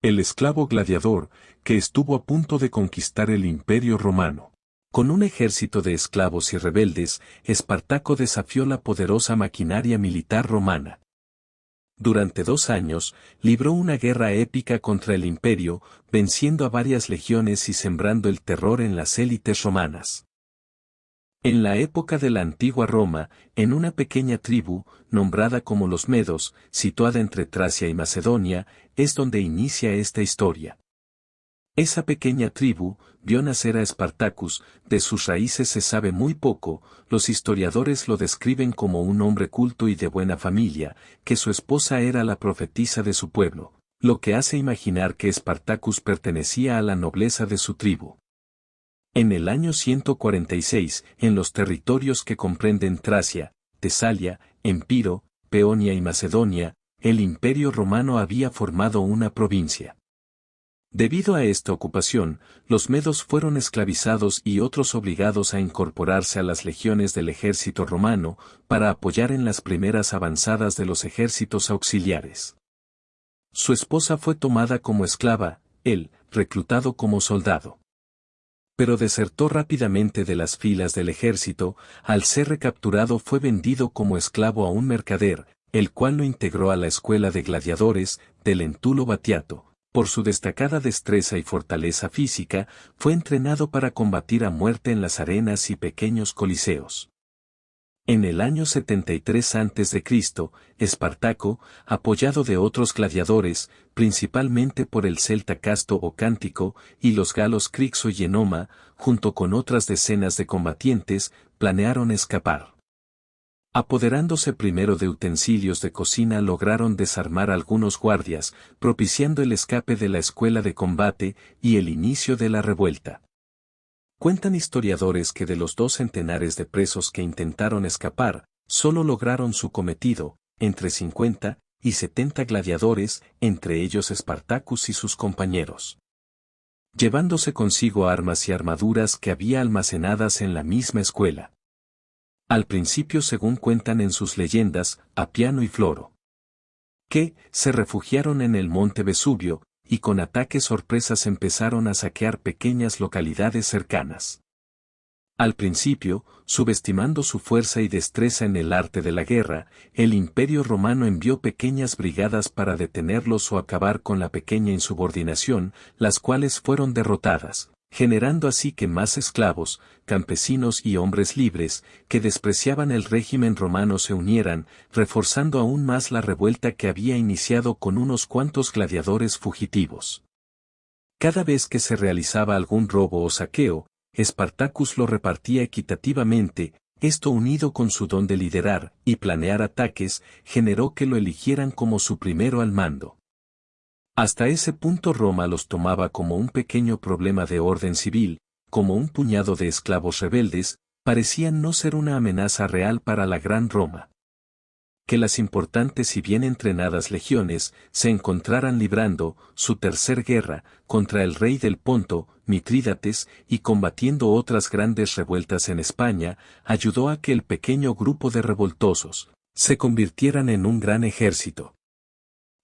El esclavo gladiador, que estuvo a punto de conquistar el Imperio Romano. Con un ejército de esclavos y rebeldes, Espartaco desafió la poderosa maquinaria militar romana. Durante 2 años, libró una guerra épica contra el imperio, venciendo a varias legiones y sembrando el terror en las élites romanas. En la época de la antigua Roma, en una pequeña tribu, nombrada como los Medos, situada entre Tracia y Macedonia, es donde inicia esta historia. Esa pequeña tribu vio nacer a Espartacus, de sus raíces se sabe muy poco, los historiadores lo describen como un hombre culto y de buena familia, que su esposa era la profetisa de su pueblo, lo que hace imaginar que Espartacus pertenecía a la nobleza de su tribu. En el año 146, en los territorios que comprenden Tracia, Tesalia, Empiro, Peonia y Macedonia, el Imperio Romano había formado una provincia. Debido a esta ocupación, los medos fueron esclavizados y otros obligados a incorporarse a las legiones del ejército romano para apoyar en las primeras avanzadas de los ejércitos auxiliares. Su esposa fue tomada como esclava, él, reclutado como soldado. Pero desertó rápidamente de las filas del ejército, al ser recapturado fue vendido como esclavo a un mercader, el cual lo integró a la escuela de gladiadores del Lentulo Batiato. Por su destacada destreza y fortaleza física, fue entrenado para combatir a muerte en las arenas y pequeños coliseos. En el año 73 a.C., Espartaco, apoyado de otros gladiadores, principalmente por el celta Casto o Cántico y los galos Crixo y Enoma, junto con otras decenas de combatientes, planearon escapar. Apoderándose primero de utensilios de cocina lograron desarmar algunos guardias, propiciando el escape de la escuela de combate y el inicio de la revuelta. Cuentan historiadores que de los 2 centenares de presos que intentaron escapar, solo lograron su cometido, entre 50 y 70 gladiadores, entre ellos Espartacus y sus compañeros. Llevándose consigo armas y armaduras que había almacenadas en la misma escuela. Al principio, según cuentan en sus leyendas, Apiano y Floro, que se refugiaron en el monte Vesubio, y con ataques sorpresas empezaron a saquear pequeñas localidades cercanas. Al principio, subestimando su fuerza y destreza en el arte de la guerra, el Imperio Romano envió pequeñas brigadas para detenerlos o acabar con la pequeña insubordinación, las cuales fueron derrotadas, generando así que más esclavos, campesinos y hombres libres, que despreciaban el régimen romano se unieran, reforzando aún más la revuelta que había iniciado con unos cuantos gladiadores fugitivos. Cada vez que se realizaba algún robo o saqueo, Espartacus lo repartía equitativamente, esto unido con su don de liderar y planear ataques, generó que lo eligieran como su primero al mando. Hasta ese punto Roma los tomaba como un pequeño problema de orden civil, como un puñado de esclavos rebeldes, parecían no ser una amenaza real para la Gran Roma. Que las importantes y bien entrenadas legiones se encontraran librando su tercer guerra contra el rey del Ponto, Mitrídates, y combatiendo otras grandes revueltas en España, ayudó a que el pequeño grupo de revoltosos se convirtieran en un gran ejército.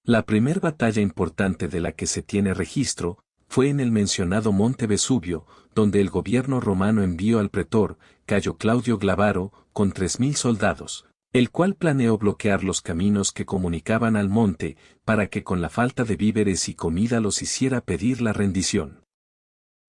La primer batalla importante de la que se tiene registro, fue en el mencionado monte Vesubio, donde el gobierno romano envió al pretor, Cayo Claudio Glabaro, con 3.000 soldados, el cual planeó bloquear los caminos que comunicaban al monte, para que con la falta de víveres y comida los hiciera pedir la rendición.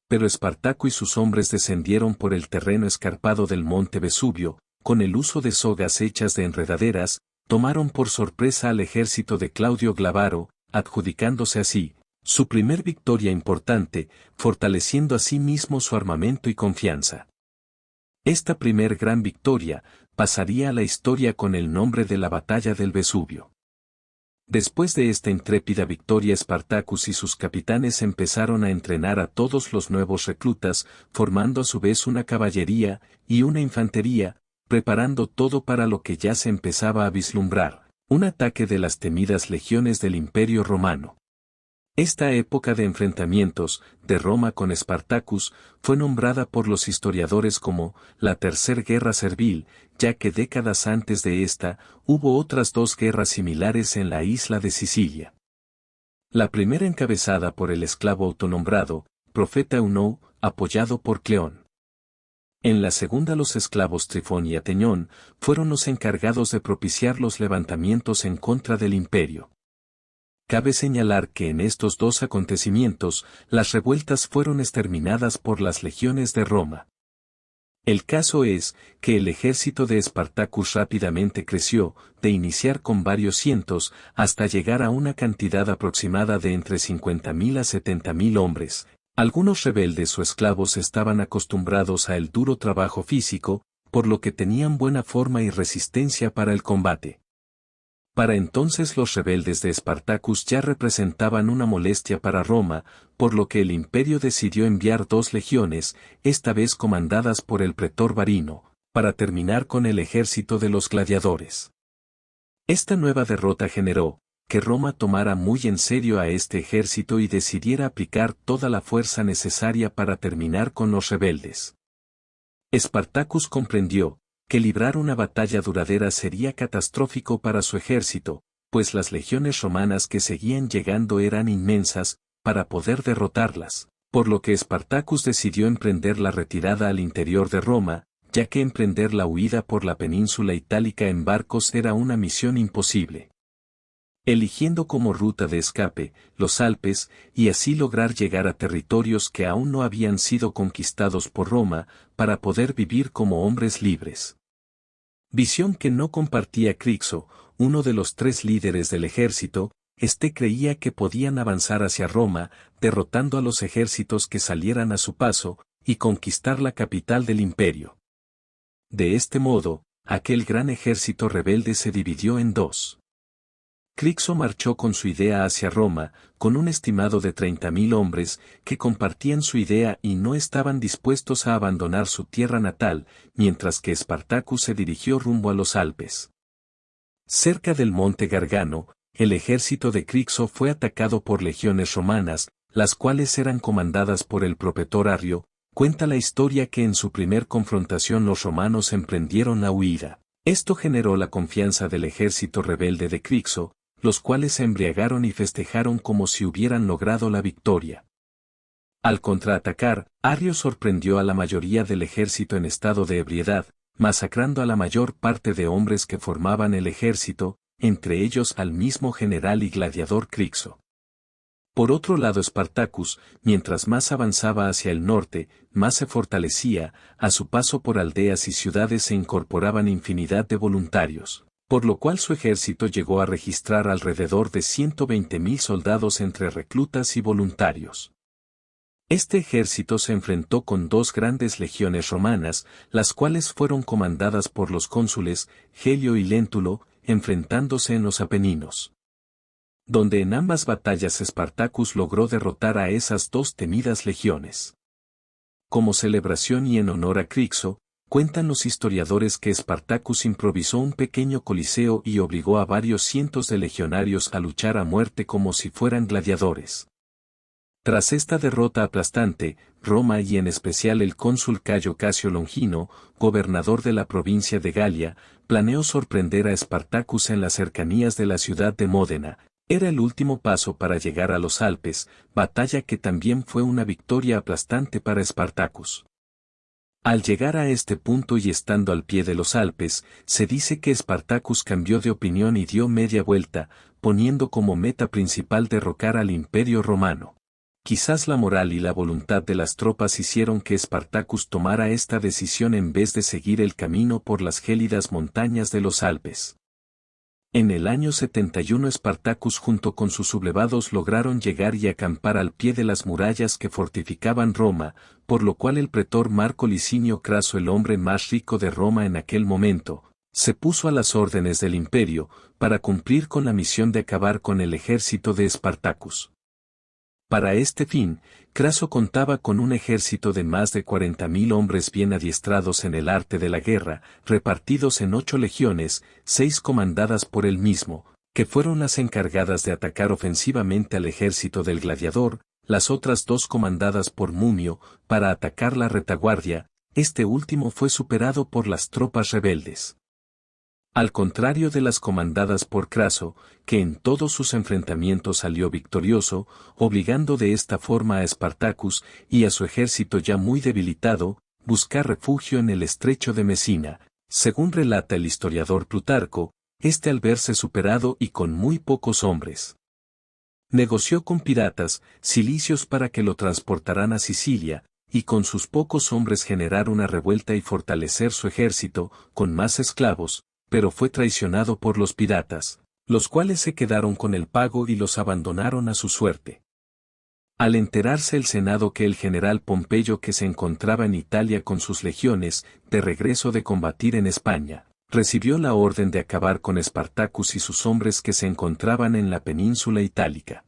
Pero Espartaco y sus hombres descendieron por el terreno escarpado del monte Vesubio, con el uso de sogas hechas de enredaderas, tomaron por sorpresa al ejército de Claudio Glabaro, adjudicándose así su primer victoria importante, fortaleciendo así mismo su armamento y confianza. Esta primer gran victoria pasaría a la historia con el nombre de la Batalla del Vesubio. Después de esta intrépida victoria, Espartacus y sus capitanes empezaron a entrenar a todos los nuevos reclutas, formando a su vez una caballería y una infantería, preparando todo para lo que ya se empezaba a vislumbrar, un ataque de las temidas legiones del Imperio Romano. Esta época de enfrentamientos de Roma con Espartacus fue nombrada por los historiadores como la Tercer Guerra Servil, ya que décadas antes de esta hubo otras 2 guerras similares en la isla de Sicilia. La primera encabezada por el esclavo autonombrado, profeta Eunou, apoyado por Cleón. En la segunda los esclavos Trifón y Ateñón fueron los encargados de propiciar los levantamientos en contra del imperio. Cabe señalar que en estos dos acontecimientos, las revueltas fueron exterminadas por las legiones de Roma. El caso es que el ejército de Espartacus rápidamente creció, de iniciar con varios cientos, hasta llegar a una cantidad aproximada de entre 50.000 a 70.000 hombres. Algunos rebeldes o esclavos estaban acostumbrados al duro trabajo físico, por lo que tenían buena forma y resistencia para el combate. Para entonces los rebeldes de Espartacus ya representaban una molestia para Roma, por lo que el imperio decidió enviar 2 legiones, esta vez comandadas por el pretor Varino, para terminar con el ejército de los gladiadores. Esta nueva derrota generó que Roma tomara muy en serio a este ejército y decidiera aplicar toda la fuerza necesaria para terminar con los rebeldes. Espartacus comprendió que librar una batalla duradera sería catastrófico para su ejército, pues las legiones romanas que seguían llegando eran inmensas, para poder derrotarlas, por lo que Espartacus decidió emprender la retirada al interior de Roma, ya que emprender la huida por la península itálica en barcos era una misión imposible. Eligiendo como ruta de escape los Alpes, y así lograr llegar a territorios que aún no habían sido conquistados por Roma, para poder vivir como hombres libres. Visión que no compartía Crixo, uno de los 3 líderes del ejército. Creía que podían avanzar hacia Roma, derrotando a los ejércitos que salieran a su paso, y conquistar la capital del imperio. De este modo, aquel gran ejército rebelde se dividió en 2. Crixo marchó con su idea hacia Roma, con un estimado de 30.000 hombres, que compartían su idea y no estaban dispuestos a abandonar su tierra natal, mientras que Espartacus se dirigió rumbo a los Alpes. Cerca del monte Gargano, el ejército de Crixo fue atacado por legiones romanas, las cuales eran comandadas por el propretor Arrio. Cuenta la historia que en su primer confrontación los romanos emprendieron la huida. Esto generó la confianza del ejército rebelde de Crixo, los cuales se embriagaron y festejaron como si hubieran logrado la victoria. Al contraatacar, Arrio sorprendió a la mayoría del ejército en estado de ebriedad, masacrando a la mayor parte de hombres que formaban el ejército, entre ellos al mismo general y gladiador Crixo. Por otro lado Espartacus, mientras más avanzaba hacia el norte, más se fortalecía. A su paso por aldeas y ciudades se incorporaban infinidad de voluntarios, por lo cual su ejército llegó a registrar alrededor de 120.000 soldados entre reclutas y voluntarios. Este ejército se enfrentó con 2 grandes legiones romanas, las cuales fueron comandadas por los cónsules Gelio y Léntulo, enfrentándose en los Apeninos, donde en ambas batallas Espartacus logró derrotar a esas 2 temidas legiones. Como celebración y en honor a Crixo, cuentan los historiadores que Espartacus improvisó un pequeño coliseo y obligó a varios cientos de legionarios a luchar a muerte como si fueran gladiadores. Tras esta derrota aplastante, Roma y en especial el cónsul Cayo Casio Longino, gobernador de la provincia de Galia, planeó sorprender a Espartacus en las cercanías de la ciudad de Módena. Era el último paso para llegar a los Alpes, batalla que también fue una victoria aplastante para Espartacus. Al llegar a este punto y estando al pie de los Alpes, se dice que Espartacus cambió de opinión y dio media vuelta, poniendo como meta principal derrocar al Imperio Romano. Quizás la moral y la voluntad de las tropas hicieron que Espartacus tomara esta decisión en vez de seguir el camino por las gélidas montañas de los Alpes. En el año 71 Espartacus junto con sus sublevados lograron llegar y acampar al pie de las murallas que fortificaban Roma, por lo cual el pretor Marco Licinio Craso, el hombre más rico de Roma en aquel momento, se puso a las órdenes del imperio, para cumplir con la misión de acabar con el ejército de Espartacus. Para este fin, Craso contaba con un ejército de más de 40.000 hombres bien adiestrados en el arte de la guerra, repartidos en 8 legiones, 6 comandadas por él mismo, que fueron las encargadas de atacar ofensivamente al ejército del gladiador, las otras 2 comandadas por Mumio, para atacar la retaguardia. Este último fue superado por las tropas rebeldes. Al contrario de las comandadas por Craso, que en todos sus enfrentamientos salió victorioso, obligando de esta forma a Espartacus y a su ejército ya muy debilitado, buscar refugio en el estrecho de Mesina. Según relata el historiador Plutarco, al verse superado y con muy pocos hombres, negoció con piratas cilicios para que lo transportaran a Sicilia, y con sus pocos hombres generar una revuelta y fortalecer su ejército, con más esclavos, pero fue traicionado por los piratas, los cuales se quedaron con el pago y los abandonaron a su suerte. Al enterarse el Senado que el general Pompeyo, que se encontraba en Italia con sus legiones, de regreso de combatir en España, recibió la orden de acabar con Espartacus y sus hombres que se encontraban en la península itálica.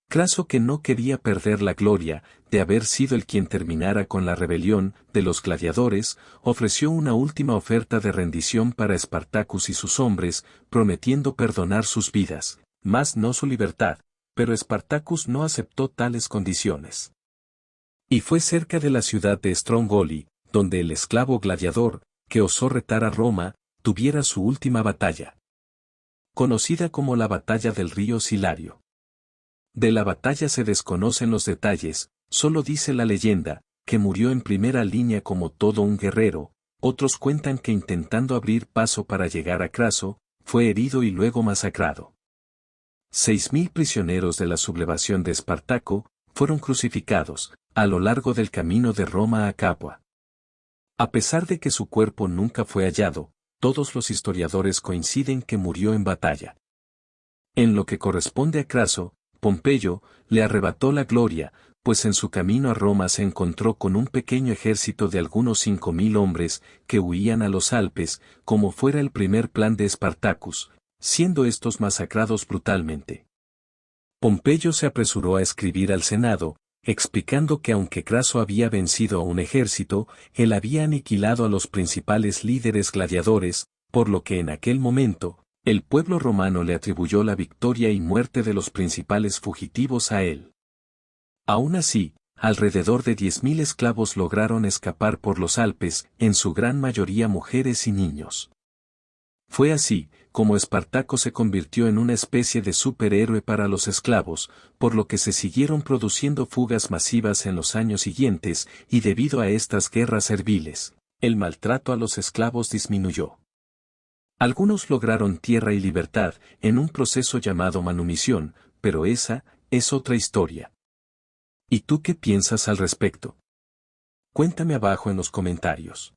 Craso, que no quería perder la gloria de haber sido el quien terminara con la rebelión de los gladiadores, ofreció una última oferta de rendición para Espartacus y sus hombres, prometiendo perdonar sus vidas, mas no su libertad, pero Espartacus no aceptó tales condiciones. Y fue cerca de la ciudad de Strongoli, donde el esclavo gladiador, que osó retar a Roma, tuviera su última batalla, conocida como la batalla del río Silario. De la batalla se desconocen los detalles, solo dice la leyenda, que murió en primera línea como todo un guerrero. Otros cuentan que intentando abrir paso para llegar a Craso, fue herido y luego masacrado. 6.000 prisioneros de la sublevación de Espartaco fueron crucificados a lo largo del camino de Roma a Capua. A pesar de que su cuerpo nunca fue hallado, todos los historiadores coinciden que murió en batalla. En lo que corresponde a Craso, Pompeyo le arrebató la gloria, pues en su camino a Roma se encontró con un pequeño ejército de algunos 5.000 hombres que huían a los Alpes, como fuera el primer plan de Espartacus, siendo estos masacrados brutalmente. Pompeyo se apresuró a escribir al Senado, explicando que aunque Craso había vencido a un ejército, él había aniquilado a los principales líderes gladiadores, por lo que en aquel momento, el pueblo romano le atribuyó la victoria y muerte de los principales fugitivos a él. Aún así, alrededor de 10.000 esclavos lograron escapar por los Alpes, en su gran mayoría mujeres y niños. Fue así, como Espartaco se convirtió en una especie de superhéroe para los esclavos, por lo que se siguieron produciendo fugas masivas en los años siguientes, y debido a estas guerras serviles, el maltrato a los esclavos disminuyó. Algunos lograron tierra y libertad en un proceso llamado manumisión, pero esa es otra historia. ¿Y tú qué piensas al respecto? Cuéntame abajo en los comentarios.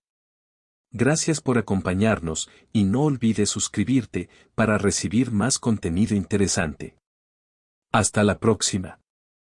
Gracias por acompañarnos y no olvides suscribirte para recibir más contenido interesante. Hasta la próxima.